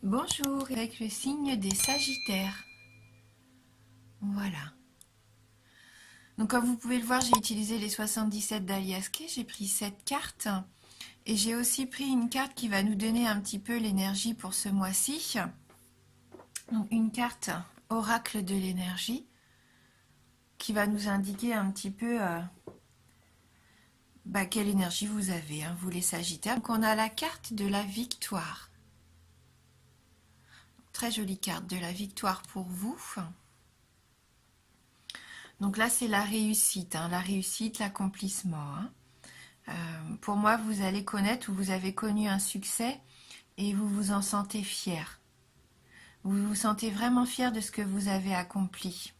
Bonjour, avec le signe des Sagittaires. Voilà. Donc comme vous pouvez le voir, j'ai utilisé les 77 d'Alias Kay. J'ai pris cette carte. Et j'ai aussi pris une carte qui va nous donner un petit peu l'énergie pour ce mois-ci. Donc une carte oracle de l'énergie qui va nous indiquer un petit peu quelle énergie vous avez, vous les Sagittaires. Donc on a la carte de la victoire. Très jolie carte de la victoire pour vous. Donc là, c'est la réussite, l'accomplissement. Pour moi, vous allez connaître ou vous avez connu un succès et vous vous en sentez fier. Vous vous sentez vraiment fier de ce que vous avez accompli.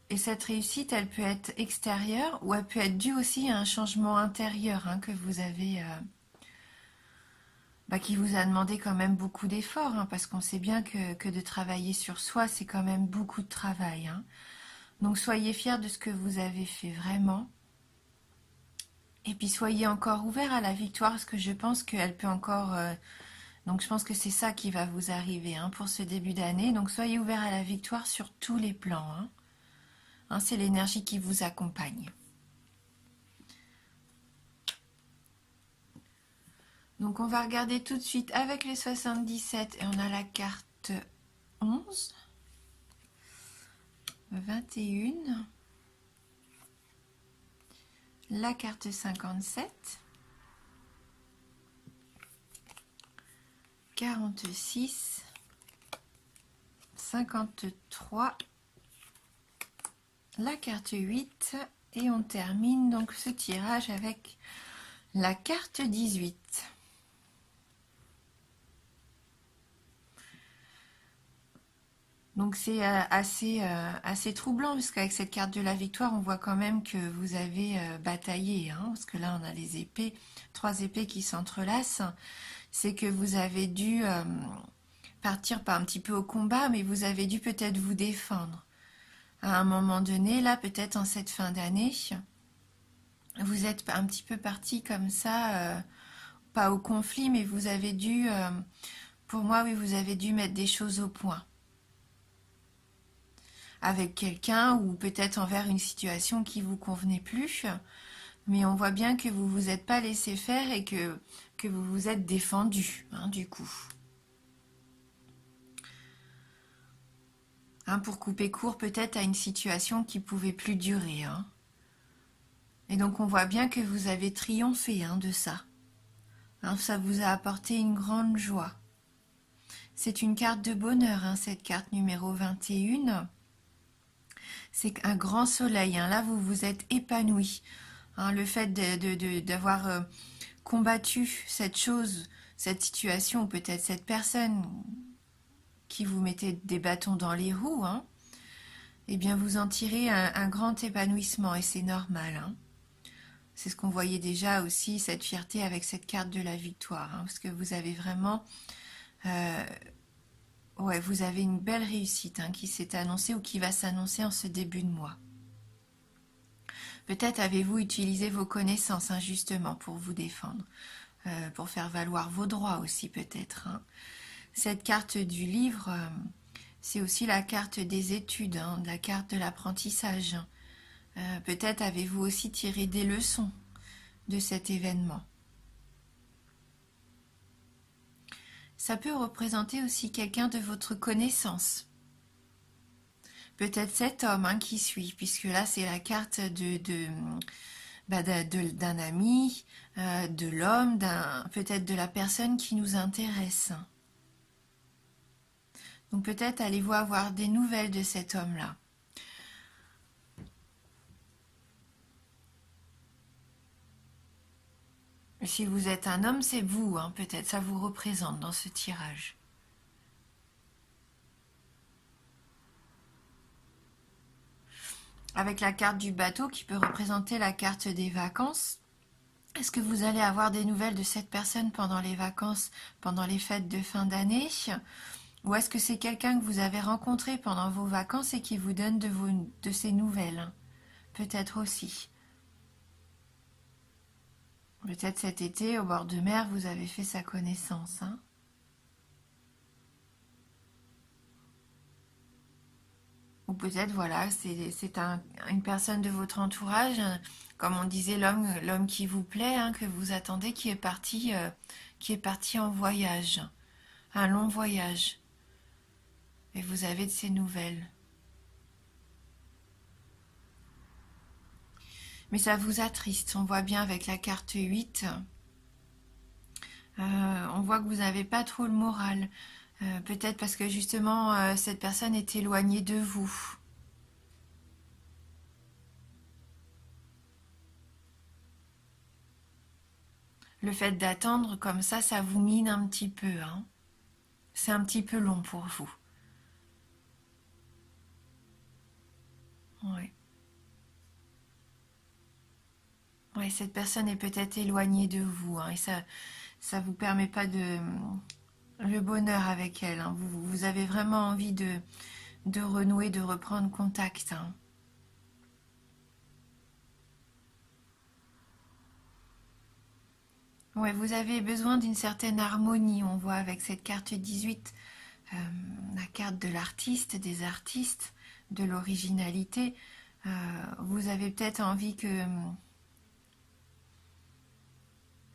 Et cette réussite, elle peut être extérieure ou elle peut être due aussi à un changement intérieur que vous avez, qui vous a demandé quand même beaucoup d'efforts, parce qu'on sait bien que de travailler sur soi, c'est quand même beaucoup de travail. Donc soyez fiers de ce que vous avez fait vraiment. Et puis soyez encore ouverts à la victoire, parce que je pense qu'elle peut encore... donc je pense que c'est ça qui va vous arriver pour ce début d'année. Donc soyez ouverts à la victoire sur tous les plans. C'est l'énergie qui vous accompagne. Donc on va regarder tout de suite avec les 77 et on a la carte 11, 21, la carte 57, 46, 53, la carte 8 et on termine donc ce tirage avec la carte 18. Donc c'est assez troublant parce qu'avec cette carte de la victoire, on voit quand même que vous avez bataillé, parce que là on a les épées, 3 épées qui s'entrelacent. C'est que vous avez dû partir pas un petit peu au combat, mais vous avez dû peut-être vous défendre. À un moment donné, là peut-être en cette fin d'année, vous êtes un petit peu parti comme ça, pas au conflit, mais vous avez dû, pour moi oui, vous avez dû mettre des choses au point. Avec quelqu'un ou peut-être envers une situation qui vous convenait plus, mais on voit bien que vous vous êtes pas laissé faire et que vous vous êtes défendu, du coup. Pour couper court peut-être à une situation qui pouvait plus durer. Et donc on voit bien que vous avez triomphé de ça. Ça vous a apporté une grande joie. C'est une carte de bonheur, cette carte numéro 21. C'est un grand soleil. Là, vous vous êtes épanoui. Le fait d'avoir combattu cette chose, cette situation, ou peut-être cette personne qui vous mettait des bâtons dans les roues, eh bien, vous en tirez un grand épanouissement et c'est normal. C'est ce qu'on voyait déjà aussi, cette fierté avec cette carte de la victoire, parce que vous avez vraiment... vous avez une belle réussite qui s'est annoncée ou qui va s'annoncer en ce début de mois. Peut-être avez-vous utilisé vos connaissances justement pour vous défendre, pour faire valoir vos droits aussi peut-être. Cette carte du livre, c'est aussi la carte des études, la carte de l'apprentissage. Peut-être avez-vous aussi tiré des leçons de cet événement. Ça peut représenter aussi quelqu'un de votre connaissance. Peut-être cet homme qui suit, puisque là c'est la carte d'un ami, de l'homme, peut-être de la personne qui nous intéresse. Donc peut-être allez-vous avoir des nouvelles de cet homme-là. Si vous êtes un homme, c'est vous, peut-être, ça vous représente dans ce tirage. Avec la carte du bateau qui peut représenter la carte des vacances. Est-ce que vous allez avoir des nouvelles de cette personne pendant les vacances, pendant les fêtes de fin d'année? Ou est-ce que c'est quelqu'un que vous avez rencontré pendant vos vacances et qui vous donne de ses nouvelles? Peut-être aussi. Peut-être cet été, au bord de mer, vous avez fait sa connaissance, hein. Ou peut-être, voilà, c'est une personne de votre entourage, comme on disait, l'homme qui vous plaît, hein, que vous attendez, qui est parti en voyage, un long voyage. Et vous avez de ses nouvelles. Mais ça vous attriste, on voit bien avec la carte 8. On voit que vous n'avez pas trop le moral. Peut-être parce que justement, cette personne est éloignée de vous. Le fait d'attendre comme ça vous mine un petit peu, hein. C'est un petit peu long pour vous. Oui. Ouais, cette personne est peut-être éloignée de vous, hein, et ça vous permet pas de le bonheur avec elle, hein. Vous avez vraiment envie de renouer, de reprendre contact, hein. Ouais, vous avez besoin d'une certaine harmonie, on voit avec cette carte 18, euh, la carte de l'artiste, des artistes, de l'originalité. Vous avez peut-être envie que,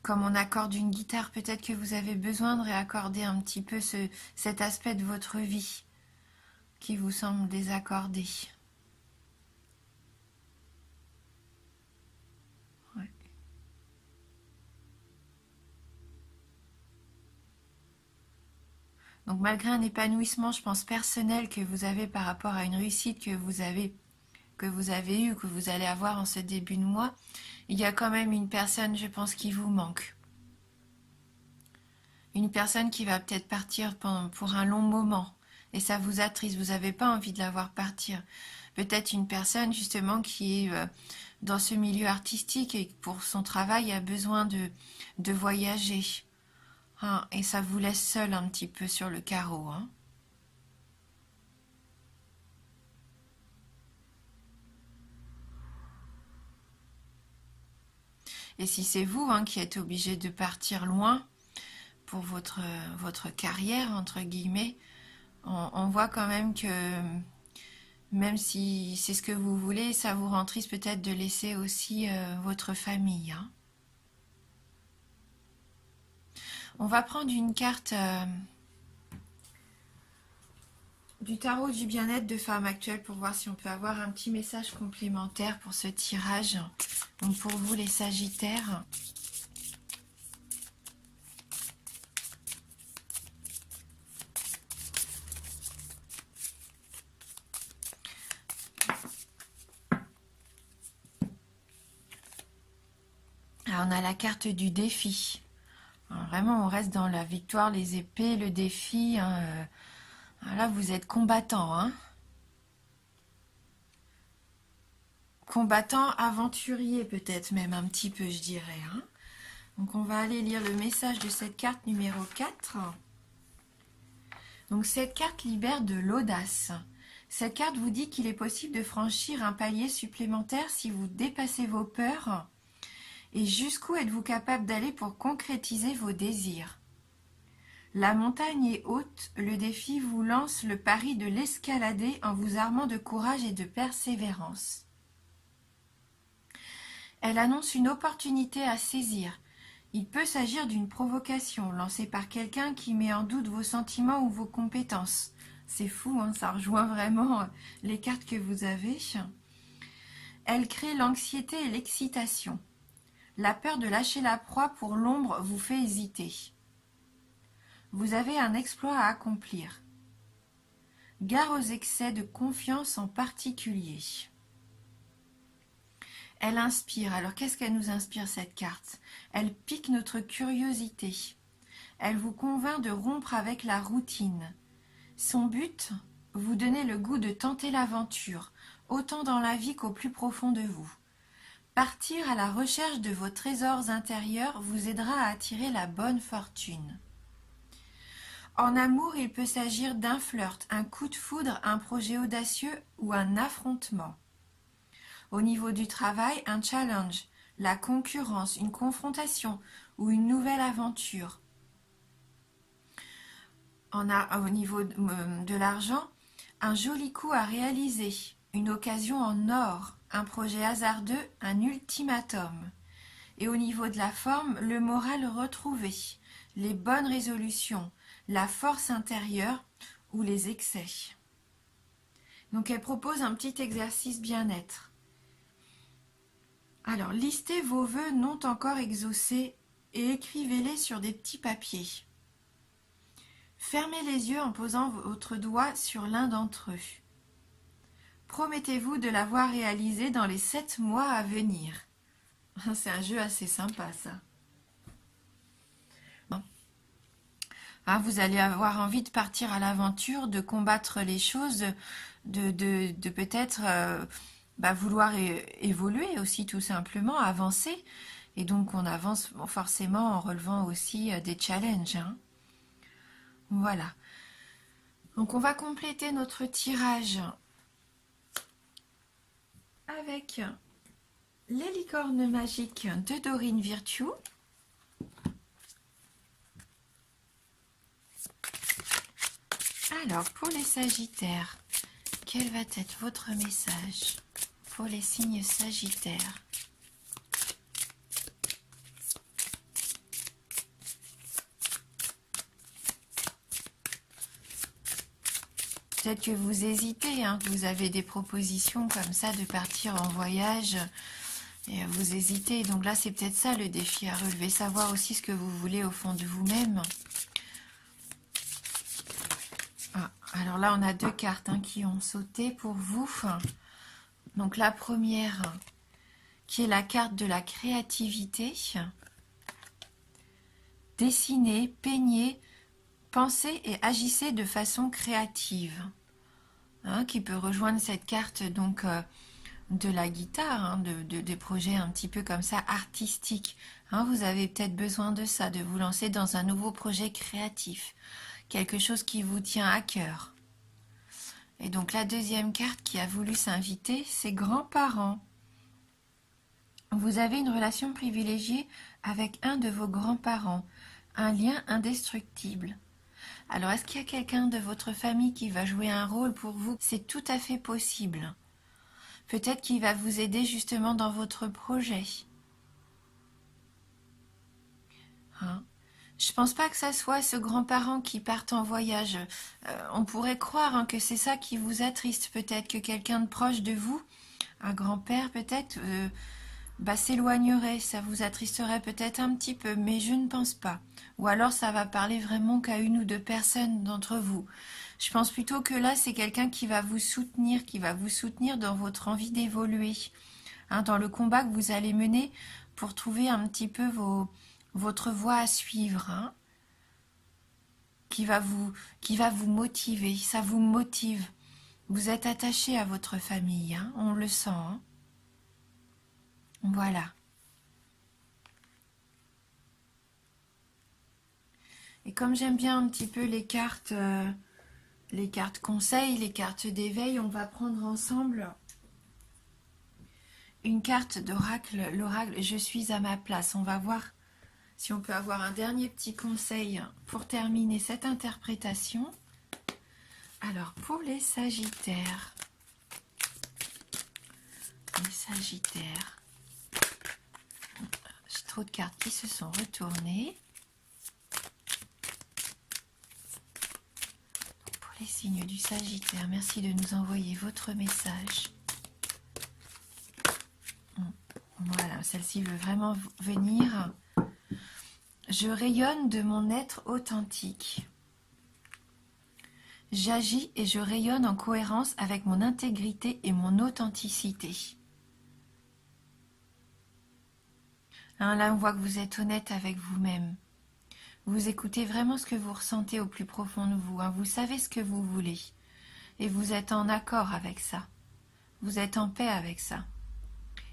comme on accorde une guitare, peut-être que vous avez besoin de réaccorder un petit peu cet aspect de votre vie qui vous semble désaccordé. Ouais. Donc malgré un épanouissement, je pense, personnel que vous avez par rapport à une réussite que vous avez eue, que vous allez avoir en ce début de mois, il y a quand même une personne, je pense, qui vous manque. Une personne qui va peut-être partir pour un long moment. Et ça vous attriste, vous n'avez pas envie de la voir partir. Peut-être une personne justement qui est dans ce milieu artistique et pour son travail a besoin de voyager. Hein, et ça vous laisse seul un petit peu sur le carreau, hein. Et si c'est vous, hein, qui êtes obligé de partir loin pour votre carrière, entre guillemets, on voit quand même que même si c'est ce que vous voulez, ça vous rend triste peut-être de laisser aussi votre famille, hein. On va prendre une carte du tarot du bien-être de femme actuelle pour voir si on peut avoir un petit message complémentaire pour ce tirage. Donc pour vous les Sagittaires. Alors, on a la carte du défi. Alors, vraiment, on reste dans la victoire, les épées, le défi, hein. Là, vous êtes combattant, hein. Combattant, aventurier peut-être même un petit peu, je dirais, hein. Donc, on va aller lire le message de cette carte numéro 4. Donc, cette carte libère de l'audace. Cette carte vous dit qu'il est possible de franchir un palier supplémentaire si vous dépassez vos peurs. Et jusqu'où êtes-vous capable d'aller pour concrétiser vos désirs? La montagne est haute, le défi vous lance le pari de l'escalader en vous armant de courage et de persévérance. Elle annonce une opportunité à saisir. Il peut s'agir d'une provocation lancée par quelqu'un qui met en doute vos sentiments ou vos compétences. C'est fou, hein, ça rejoint vraiment les cartes que vous avez. Elle crée l'anxiété et l'excitation. La peur de lâcher la proie pour l'ombre vous fait hésiter. Vous avez un exploit à accomplir. Gare aux excès de confiance en particulier. Elle inspire. Alors qu'est-ce qu'elle nous inspire cette carte? Elle pique notre curiosité. Elle vous convainc de rompre avec la routine. Son but, vous donner le goût de tenter l'aventure, autant dans la vie qu'au plus profond de vous. Partir à la recherche de vos trésors intérieurs vous aidera à attirer la bonne fortune. En amour, il peut s'agir d'un flirt, un coup de foudre, un projet audacieux ou un affrontement. Au niveau du travail, un challenge, la concurrence, une confrontation ou une nouvelle aventure. On a au niveau de l'argent, un joli coup à réaliser, une occasion en or, un projet hasardeux, un ultimatum. Et au niveau de la forme, le moral retrouvé, les bonnes résolutions, la force intérieure ou les excès. Donc elle propose un petit exercice bien-être. Alors, listez vos vœux non encore exaucés et écrivez-les sur des petits papiers. Fermez les yeux en posant votre doigt sur l'un d'entre eux. Promettez-vous de l'avoir réalisé dans les 7 mois à venir. C'est un jeu assez sympa, ça. Bon. Hein, vous allez avoir envie de partir à l'aventure, de combattre les choses, de peut-être vouloir évoluer aussi tout simplement, avancer. Et donc on avance forcément en relevant aussi des challenges. Hein. Voilà. Donc on va compléter notre tirage avec les licornes magiques de Dorine Virtue. Alors, pour les Sagittaires, quel va être votre message pour les signes Sagittaires? Peut-être que vous hésitez, hein, que vous avez des propositions comme ça de partir en voyage et vous hésitez. Donc là, c'est peut-être ça le défi à relever, savoir aussi ce que vous voulez au fond de vous-même. Ah, alors là, on a 2 cartes qui ont sauté pour vous. Donc la première, qui est la carte de la créativité. Dessinez, peignez, pensez et agissez de façon créative. Qui peut rejoindre cette carte donc de la guitare, des projets un petit peu comme ça artistiques. Vous avez peut-être besoin de ça, de vous lancer dans un nouveau projet créatif, quelque chose qui vous tient à cœur. Et donc la deuxième carte qui a voulu s'inviter, c'est grands-parents. Vous avez une relation privilégiée avec un de vos grands-parents, un lien indestructible. Alors, est-ce qu'il y a quelqu'un de votre famille qui va jouer un rôle pour vous? C'est tout à fait possible. Peut-être qu'il va vous aider justement dans votre projet. Je pense pas que ça soit ce grand-parent qui parte en voyage. On pourrait croire que c'est ça qui vous attriste. Peut-être que quelqu'un de proche de vous, un grand-père peut-être, s'éloignerait. Ça vous attristerait peut-être un petit peu, mais je ne pense pas. Ou alors ça va parler vraiment qu'à 1 ou 2 personnes d'entre vous. Je pense plutôt que là, c'est quelqu'un qui va vous soutenir dans votre envie d'évoluer, dans le combat que vous allez mener pour trouver un petit peu votre voie à suivre, qui va vous motiver. Ça vous motive. Vous êtes attaché à votre famille, on le sent. Voilà. Et comme j'aime bien un petit peu les cartes conseils, les cartes d'éveil, on va prendre ensemble une carte d'oracle, l'oracle « Je suis à ma place ». On va voir si on peut avoir un dernier petit conseil pour terminer cette interprétation. Alors, pour les Sagittaires, j'ai trop de cartes qui se sont retournées. Les signes du Sagittaire, merci de nous envoyer votre message. Voilà, celle-ci veut vraiment venir. Je rayonne de mon être authentique. J'agis et je rayonne en cohérence avec mon intégrité et mon authenticité. Là, on voit que vous êtes honnête avec vous-même. Vous écoutez vraiment ce que vous ressentez au plus profond de vous. Vous savez ce que vous voulez. Et vous êtes en accord avec ça. Vous êtes en paix avec ça.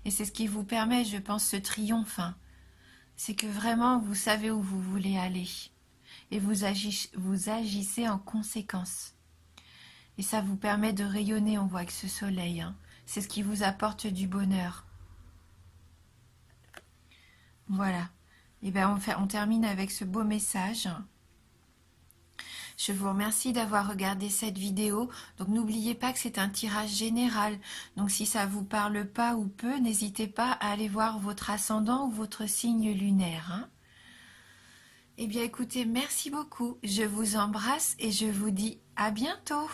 Et c'est ce qui vous permet, je pense, ce triomphe. C'est que vraiment, vous savez où vous voulez aller. Et vous agissez en conséquence. Et ça vous permet de rayonner, on voit, avec ce soleil. C'est ce qui vous apporte du bonheur. Voilà. Et bien on termine avec ce beau message. Je vous remercie d'avoir regardé cette vidéo. Donc n'oubliez pas que c'est un tirage général. Donc si ça vous parle pas ou peu, n'hésitez pas à aller voir votre ascendant ou votre signe lunaire, hein. Eh bien écoutez, merci beaucoup. Je vous embrasse et je vous dis à bientôt.